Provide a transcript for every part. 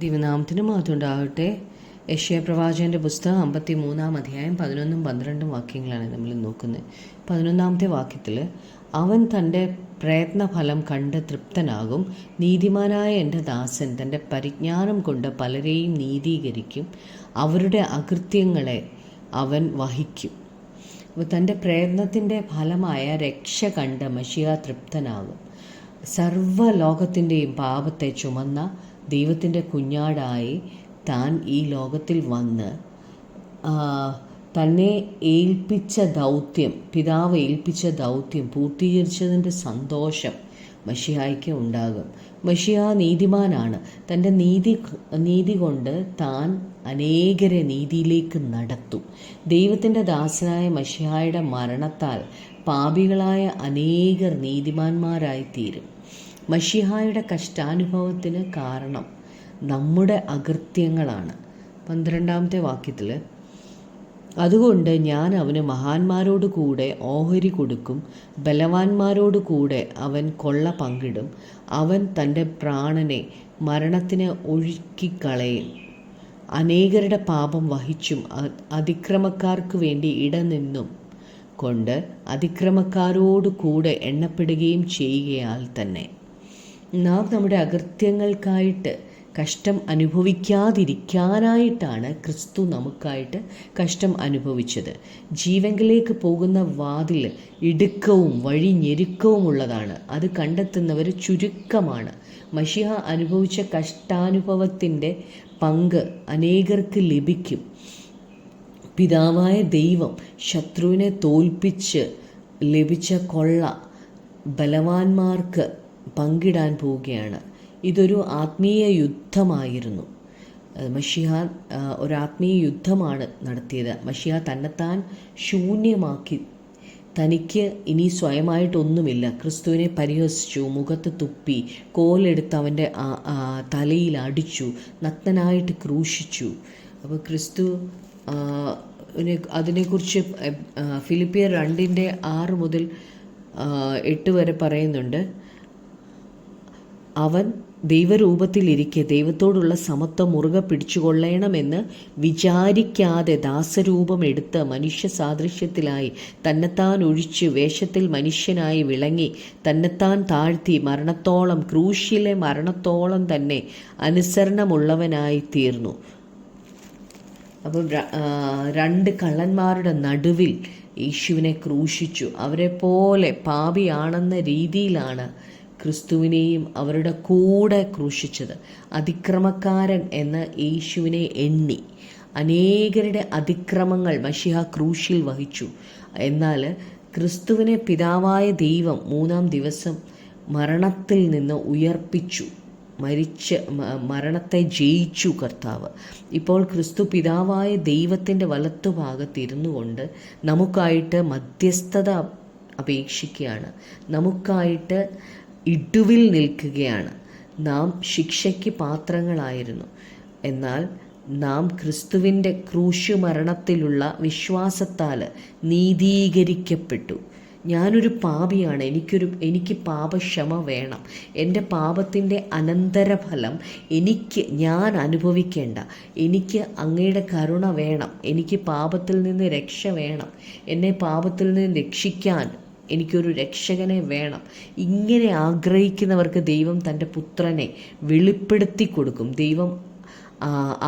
ദൈവനാമത്തിന് മഹത്വം ഉണ്ടാകട്ടെ. യെശയ്യാ പ്രവാചകൻ്റെ പുസ്തകം 53-ാം അധ്യായം 11-12 വാക്യങ്ങളാണ് നമ്മൾ നോക്കുന്നത്. 11-ാമത്തെ വാക്യത്തിൽ, അവൻ തൻ്റെ പ്രയത്നഫലം കണ്ട് തൃപ്തനാകും. നീതിമാനായ എൻ്റെ ദാസൻ തൻ്റെ പരിജ്ഞാനം കൊണ്ട് പലരെയും നീതീകരിക്കും. അവരുടെ അകൃത്യങ്ങളെ അവൻ വഹിക്കും. അപ്പോൾ തൻ്റെ പ്രയത്നത്തിൻ്റെ ഫലമായ രക്ഷ കണ്ട് മശിഹാ തൃപ്തനാകും. സർവ്വലോകത്തിൻ്റെയും പാപത്തെ ചുമന്ന ദൈവത്തിൻ്റെ കുഞ്ഞാടായി താൻ ഈ ലോകത്തിൽ വന്ന് തന്നെ ഏൽപ്പിച്ച ദൗത്യം, പിതാവ് ഏൽപ്പിച്ച ദൗത്യം പൂർത്തീകരിച്ചതിൻ്റെ സന്തോഷം മശിഹായ്ക്ക് ഉണ്ടാകും. മശിഹാ നീതിമാനാണ്. തൻ്റെ നീതി കൊണ്ട് താൻ അനേകരെ നീതിയിലേക്ക് നടത്തും. ദൈവത്തിൻ്റെ ദാസനായ മശിഹായുടെ മരണത്താൽ പാപികളായ അനേകർ നീതിമാന്മാരായി തീരും. മശിഹായുടെ കഷ്ടാനുഭവത്തിന് കാരണം നമ്മുടെ അകൃത്യങ്ങളാണ്. 12-ാമത്തെ വാക്യത്തിൽ, അതുകൊണ്ട് ഞാൻ അവന് മഹാന്മാരോട് കൂടെ ഓഹരി കൊടുക്കും, ബലവാന്മാരോട് കൂടെ അവൻ കൊള്ള പങ്കിടും. അവൻ തൻ്റെ പ്രാണനെ മരണത്തിന് ഒഴുക്കിക്കളയും. അനേകരുടെ പാപം വഹിച്ചും അതിക്രമക്കാർക്ക് വേണ്ടി ഇടനിന്നും കൊണ്ട് അതിക്രമക്കാരോട് കൂടെ എണ്ണപ്പെടുകയും ചെയ്യുകയാൽ തന്നെ. നാം നമ്മുടെ അകൃത്യങ്ങൾക്കായിട്ട് കഷ്ടം അനുഭവിക്കാതിരിക്കാനായിട്ടാണ് ക്രിസ്തു നമുക്കായിട്ട് കഷ്ടം അനുഭവിച്ചത്. ജീവങ്കിലേക്ക് പോകുന്ന വാതിൽ ഇടുക്കവും വഴി ഞെരുക്കവുമുള്ളതാണ്. അത് കണ്ടെത്തുന്നവർ ചുരുക്കമാണ്. മശിഹ അനുഭവിച്ച കഷ്ടാനുഭവത്തിൻ്റെ പങ്ക് അനേകർക്ക് ലഭിക്കും. പിതാവായ ദൈവം ശത്രുവിനെ തോൽപ്പിച്ച് ലഭിച്ച കൊള്ള ബലവാന്മാർക്ക് പങ്കിടാൻ പോവുകയാണ്. ഇതൊരു ആത്മീയ യുദ്ധമായിരുന്നു. മശിഹ ഒരു ആത്മീയ യുദ്ധമാണ് നടത്തിയത്. മശിഹ തന്നെത്താൻ ശൂന്യമാക്കി. തനിക്ക് ഇനി സ്വയമായിട്ടൊന്നുമില്ല. ക്രിസ്തുവിനെ പരിഹസിച്ചു, മുഖത്ത് തുപ്പി, കോലെടുത്ത് അവൻ്റെ തലയിൽ അടിച്ചു, നഗ്നനായിട്ട് ക്രൂശിച്ചു. അപ്പോൾ ക്രിസ്തു അതിനെക്കുറിച്ച് ഫിലിപ്പിയർ 2:6-8 വരെ പറയുന്നുണ്ട്. അവൻ ദൈവരൂപത്തിലിരിക്കെ ദൈവത്തോടുള്ള സമത്വം മുറുകെ പിടിച്ചുകൊള്ളണമെന്ന് വിചാരിക്കാതെ ദാസരൂപം എടുത്ത് മനുഷ്യ സാദൃശ്യത്തിലായി തന്നെത്താൻ ഒഴിച്ച് വേഷത്തിൽ മനുഷ്യനായി വിളങ്ങി തന്നെത്താൻ താഴ്ത്തി മരണത്തോളം, ക്രൂശിലെ മരണത്തോളം തന്നെ അനുസരണമുള്ളവനായി തീർന്നു. അപ്പം 2 കള്ളന്മാരുടെ നടുവിൽ യേശുവിനെ ക്രൂശിച്ചു. അവരെ പോലെ പാപിയാണെന്ന രീതിയിലാണ് ക്രിസ്തുവിനെയും അവരുടെ കൂടെ ക്രൂശിച്ചത്. അതിക്രമക്കാരൻ എന്ന യേശുവിനെ എണ്ണി അനേകരുടെ അതിക്രമങ്ങൾ മശിഹ ക്രൂശിൽ വഹിച്ചു. എന്നാൽ ക്രിസ്തുവിനെ പിതാവായ ദൈവം 3-ാം ദിവസം മരണത്തിൽ നിന്ന് ഉയർപ്പിച്ചു. മരണത്തെ ജയിച്ചു കർത്താവ്. ഇപ്പോൾ ക്രിസ്തു പിതാവായ ദൈവത്തിൻ്റെ വലത്തുഭാഗത്തിരുന്നു കൊണ്ട് നമുക്കായിട്ട് മധ്യസ്ഥത അപേക്ഷിക്കുകയാണ്. നമുക്കായിട്ട് ഇടുവിൽ നിൽക്കുകയാണ്. നാം ശിക്ഷയ്ക്ക് പാത്രങ്ങളായിരുന്നു. എന്നാൽ നാം ക്രിസ്തുവിൻ്റെ ക്രൂശുമരണത്തിലുള്ള വിശ്വാസത്താൽ നീതീകരിക്കപ്പെട്ടു. ഞാനൊരു പാപിയാണ്. എനിക്ക് പാപക്ഷമ വേണം. എൻ്റെ പാപത്തിൻ്റെ അനന്തരഫലം ഞാൻ അനുഭവിക്കേണ്ട. എനിക്ക് അങ്ങയുടെ കരുണ വേണം. എനിക്ക് പാപത്തിൽ നിന്ന് രക്ഷ വേണം. എന്നെ പാപത്തിൽ നിന്ന് രക്ഷിക്കാൻ എനിക്കൊരു രക്ഷകനെ വേണം. ഇങ്ങനെ ആഗ്രഹിക്കുന്നവർക്ക് ദൈവം തൻ്റെ പുത്രനെ വെളിപ്പെടുത്തി കൊടുക്കും. ദൈവം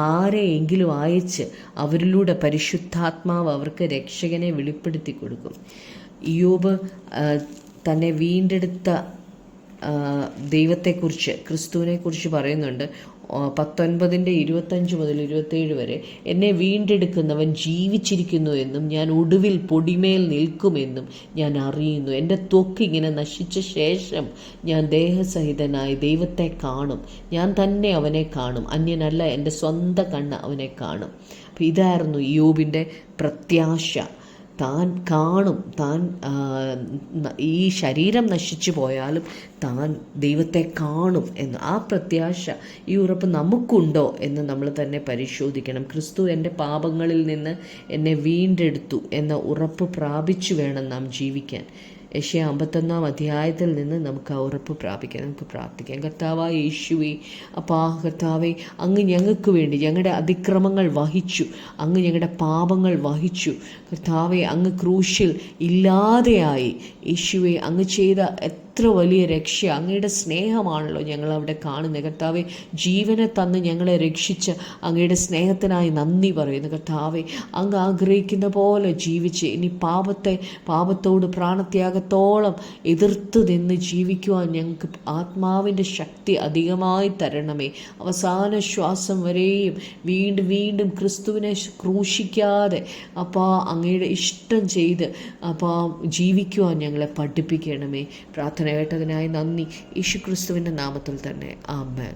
ആരെയെങ്കിലും അയച്ച് അവരിലൂടെ പരിശുദ്ധാത്മാവ് അവർക്ക് രക്ഷകനെ വെളിപ്പെടുത്തി കൊടുക്കും. ഇയ്യോബ് തന്നെ വീണ്ടെടുത്ത ദൈവത്തെക്കുറിച്ച്, ക്രിസ്തുവിനെക്കുറിച്ച് പറയുന്നുണ്ട്. 19-25 മുതൽ 27 വരെ, എന്നെ വീണ്ടെടുക്കുന്നവൻ ജീവിച്ചിരിക്കുന്നു എന്നും ഞാൻ ഒടുവിൽ പൊടിമേൽ നിൽക്കുമെന്നും ഞാൻ അറിയുന്നു. എൻ്റെ ത്വക്ക് ഇങ്ങനെ നശിച്ച ശേഷം ഞാൻ ദേഹസഹിതനായി ദൈവത്തെ കാണും. ഞാൻ തന്നെ അവനെ കാണും, അന്യനല്ല. എൻ്റെ സ്വന്തം കണ്ണ് അവനെ കാണും. അപ്പം ഇതായിരുന്നു ഇയ്യോബിൻ്റെ പ്രത്യാശ. താൻ കാണും. ഈ ശരീരം നശിച്ചു പോയാലും താൻ ദൈവത്തെ കാണും എന്ന് ആ പ്രത്യാശ, ഈ ഉറപ്പ് നമുക്കുണ്ടോ എന്ന് നമ്മൾ തന്നെ പരിശോധിക്കണം. ക്രിസ്തു എൻ്റെ പാപങ്ങളിൽ നിന്ന് എന്നെ വീണ്ടെടുത്തു എന്ന ഉറപ്പ് പ്രാപിച്ചു വേണം നാം ജീവിക്കാൻ. യെശയ്യാ 51 അധ്യായത്തിൽ നിന്ന് നമുക്ക് ആ ഉറപ്പ് പ്രാപിക്കാം. നമുക്ക് പ്രാർത്ഥിക്കാം. കർത്താവായ യേശുവേ, അപ്പാ കർത്താവെ, അങ്ങ് ഞങ്ങൾക്ക് വേണ്ടി ഞങ്ങളുടെ അതിക്രമങ്ങൾ വഹിച്ചു, അങ്ങ് ഞങ്ങളുടെ പാപങ്ങൾ വഹിച്ചു. കർത്താവെ, അങ്ങ് ക്രൂശിൽ ഇല്ലാതെയായി. യേശുവെ, അങ്ങ് ചെയ്ത എത്ര വലിയ രക്ഷ, അങ്ങയുടെ സ്നേഹമാണല്ലോ ഞങ്ങൾ അവിടെ കാണുന്നത്. കർത്താവെ, ജീവനെ തന്ന് ഞങ്ങളെ രക്ഷിച്ച അങ്ങയുടെ സ്നേഹത്തിനായി നന്ദി പറയുന്നു. കർത്താവെ, അങ്ങ് ആഗ്രഹിക്കുന്ന പോലെ ജീവിച്ച് ഇനി പാപത്തോട് പ്രാണത്യാഗത്തോളം എതിർത്ത് നിന്ന് ജീവിക്കുവാൻ ഞങ്ങൾക്ക് ആത്മാവിൻ്റെ ശക്തി അധികമായി തരണമേ. അവസാന ശ്വാസം വരെയും വീണ്ടും വീണ്ടും ക്രിസ്തുവിനെ ക്രൂശിക്കാതെ അപ്പാ അങ്ങയുടെ ഇഷ്ടം ചെയ്ത് അപ്പാ ജീവിക്കുവാൻ ഞങ്ങളെ പഠിപ്പിക്കണമേ. പ്രാർത്ഥന കേട്ടതിനായി നന്ദി. യേശുക്രിസ്തുവിൻ്റെ നാമത്തിൽ തന്നെ. ആമേൻ.